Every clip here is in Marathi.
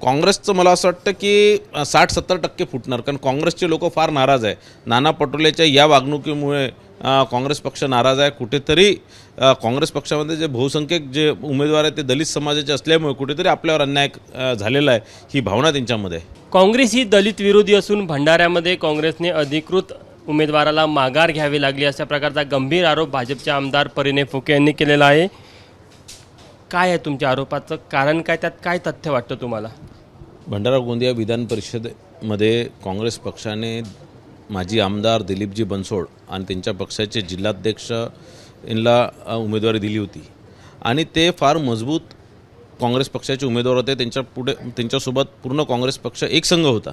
काँग्रेसचं मला असं वाटतं की 60-70% फुटणार, कारण काँग्रेसचे लोक फार नाराज आहे. नाना पटोलेच्या या वागणुकीमुळे काँग्रेस पक्ष नाराज आहे. कुठेतरी काँग्रेस पक्षामध्ये जे बहुसंख्यक जे उमेदवार आहेत ते दलित समाजाचे असल्यामुळे कुठेतरी आपल्यावर अन्याय झालेला आहे, ही भावना त्यांच्यामध्ये आहे. काँग्रेस ही दलित विरोधी असून भंडाऱ्यामध्ये काँग्रेसने अधिकृत उमेदवाराला माघार घ्यावी लागली अशा प्रकारचा गंभीर आरोप भाजपचे आमदार परिणय फुके यांनी केलेला आहे. काय आहे तुमच्या आरोपाचं कारण, काय त्यात काय तथ्य वाटतं तुम्हाला? भंडारा गोंदिया विधान परिषदेमध्ये काँग्रेस पक्षाने माजी आमदार दिलीपजी बनसोड आणि त्यांच्या पक्षाचे जिल्हाध्यक्ष यांना उमेदवारी दिली होती आणि ते फार मजबूत काँग्रेस पक्षाचे उमेदवार होते. त्यांच्यासोबत पूर्ण काँग्रेस पक्ष एकसंघ होता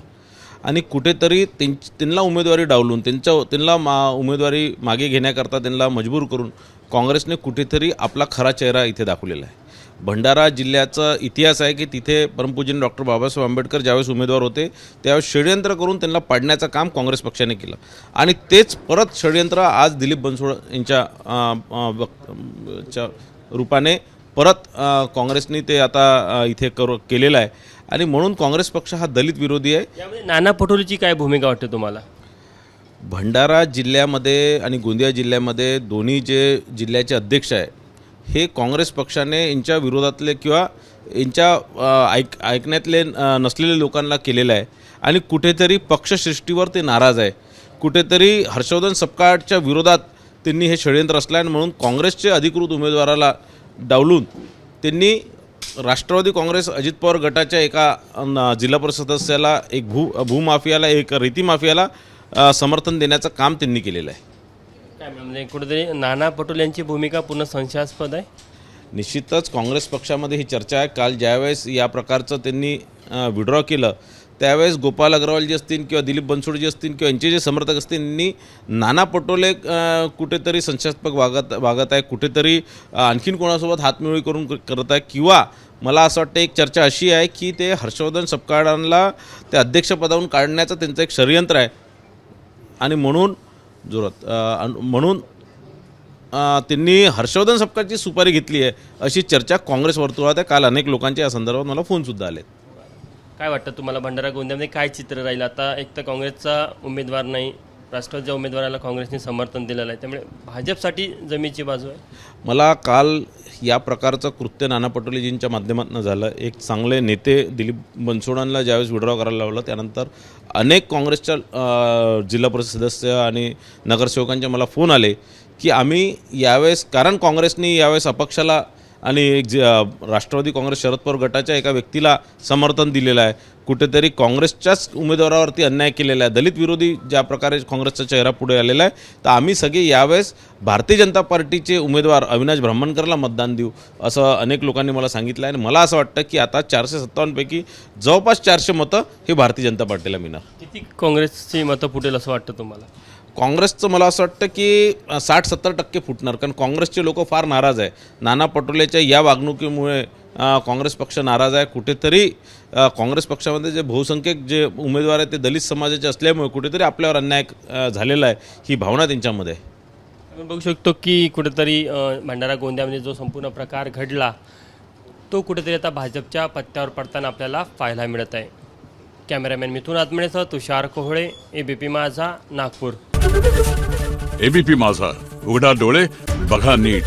आणि कुठेतरी त्यांना उमेदवारी डावलून त्यांना उमेदवारी मागे घेण्याकरता त्यांना मजबूर करून काँग्रेसने कुठेतरी आपला खरा चेहरा इथे दाखवलेला आहे. भंडारा जिल्ह्याचा इतिहास आहे की तिथे परमपूजन डॉक्टर बाबासाहेब आंबेडकर ज्यावेळेस उमेदवार होते त्यावेळेस षडयंत्र करून त्यांना पाडण्याचं काम काँग्रेस पक्षाने केलं आणि तेच परत षडयंत्र आज दिलीप बनसोड यांच्या रूपाने परत काँग्रेसने ते आता इथे केलेलं आहे आणि म्हणून काँग्रेस पक्ष हा दलित विरोधी आहे. यामध्ये नाना पटोलेची काय भूमिका वाटते तुम्हाला? भंडारा जिल्ह्यामध्ये आणि गोंदिया जिल्ह्यामध्ये दोन्ही जे जिल्ह्याचे अध्यक्ष आहे हे काँग्रेस पक्षाने यांच्या विरोधातले किंवा यांच्या ऐकण्यातले नसलेले लोकांना केलेलं आहे आणि कुठेतरी पक्षसृष्टीवर ते नाराज आहे. कुठेतरी हर्षवर्धन सपकाळच्या विरोधात त्यांनी हे षडयंत्र असलं आणि म्हणून काँग्रेसचे अधिकृत उमेदवाराला डावलून त्यांनी राष्ट्रवादी काँग्रेस अजित पवार गटाच्या एका जिल्हा परिषद सदस्याला एक भूमाफियाला एक रेती माफियाला समर्थन देण्याचं काम त्यांनी केलेलं आहे. काय म्हणजे कुठेतरी नाना पटोले यांची भूमिका पूर्ण संशयास्पद आहे. निश्चितच काँग्रेस पक्षामध्ये ही चर्चा आहे. काल ज्यावेळेस या प्रकारचं त्यांनी विड्रॉ केलं त्यावेळेस गोपाल अग्रवाल जी असतील किंवा दिलीप बनसोड जी असतील किंवा यांचे जे समर्थक असतील यांनी नाना पटोले कुठेतरी संशयास्पद वागत आहे, कुठेतरी आणखीन कोणासोबत हातमिळवणी करून करत आहे किंवा मला असं वाटतं एक चर्चा अशी आहे की ते हर्षवर्धन सपकाळांना ते अध्यक्षपदावरून काढण्याचं त्यांचं एक षडयंत्र आहे आणि म्हणून त्यांनी हर्षवर्धन सपकाळची सुपारी घेतली आहे अशी चर्चा काँग्रेस वर्तुळात आहे. काल अनेक लोकांच्या या संदर्भात मला फोनसुद्धा आले. काय वाटतं तुम्हाला भंडारा गोंदियामध्ये काय चित्र राहील? आता एक तर काँग्रेसचा उमेदवार नाही, राष्ट्रवादीच्या उमेदवाराला काँग्रेसने समर्थन दिलेलं आहे, त्यामुळे भाजपसाठी जमीची बाजू आहे. मला काल या प्रकारचं कृत्य नाना पटोलेजींच्या माध्यमातून झालं. एक चांगले नेते दिलीप बनसोडांना ज्यावेळेस विड्रॉ करायला लावलं त्यानंतर अनेक काँग्रेसच्या जिल्हा परिषद सदस्य आणि नगरसेवकांचे मला फोन आले की आम्ही यावेळेस, कारण काँग्रेसने यावेळेस अपक्षाला आणि एक राष्ट्रवादी काँग्रेस शरद पवार गटाच्या एका व्यक्तीला समर्थन दिलेलं आहे, कुठेतरी काँग्रेसच्याच उमेदवारावरती अन्याय केलेला आहे, दलित विरोधी ज्या प्रकारे काँग्रेसचा चेहरा पुढे आलेला आहे, तर आम्ही सगळे यावेळेस भारतीय जनता पार्टीचे उमेदवार अविनाश ब्राह्मणकरला मतदान देऊ असं अनेक लोकांनी मला सांगितलं आहे. आणि मला असं वाटतं की आता 457 पैकी जवळपास 400 मतं हे भारतीय जनता पार्टीला मिळणार. किती काँग्रेसची मतं फुटेल असं वाटतं तुम्हाला? काँग्रेसचं मला असं वाटतं की 60-70% फुटणार, कारण काँग्रेसचे लोक फार नाराज आहे. नाना पटोलेच्या या वागणुकीमुळे काँग्रेस पक्ष नाराज आहे. कुठेतरी काँग्रेस पक्षामध्ये जे बहुसंख्यक जे उमेदवार आहेत ते दलित समाजाचे असल्यामुळे कुठेतरी आपल्यावर अन्याय झालेला आहे, ही भावना त्यांच्यामध्ये आहे. आपण बघू शकतो की कुठेतरी भंडारा गोंदियामध्ये जो संपूर्ण प्रकार घडला तो कुठेतरी आता भाजपच्या पत्त्यावर पडताना आपल्याला पाहायला मिळत आहे. कॅमेरामॅन मिथुन आत्मळेसह तुषार कोहळे, एबीपी माझा, नागपूर. एबीपी माझा, उघडा डोळे बघा नीट.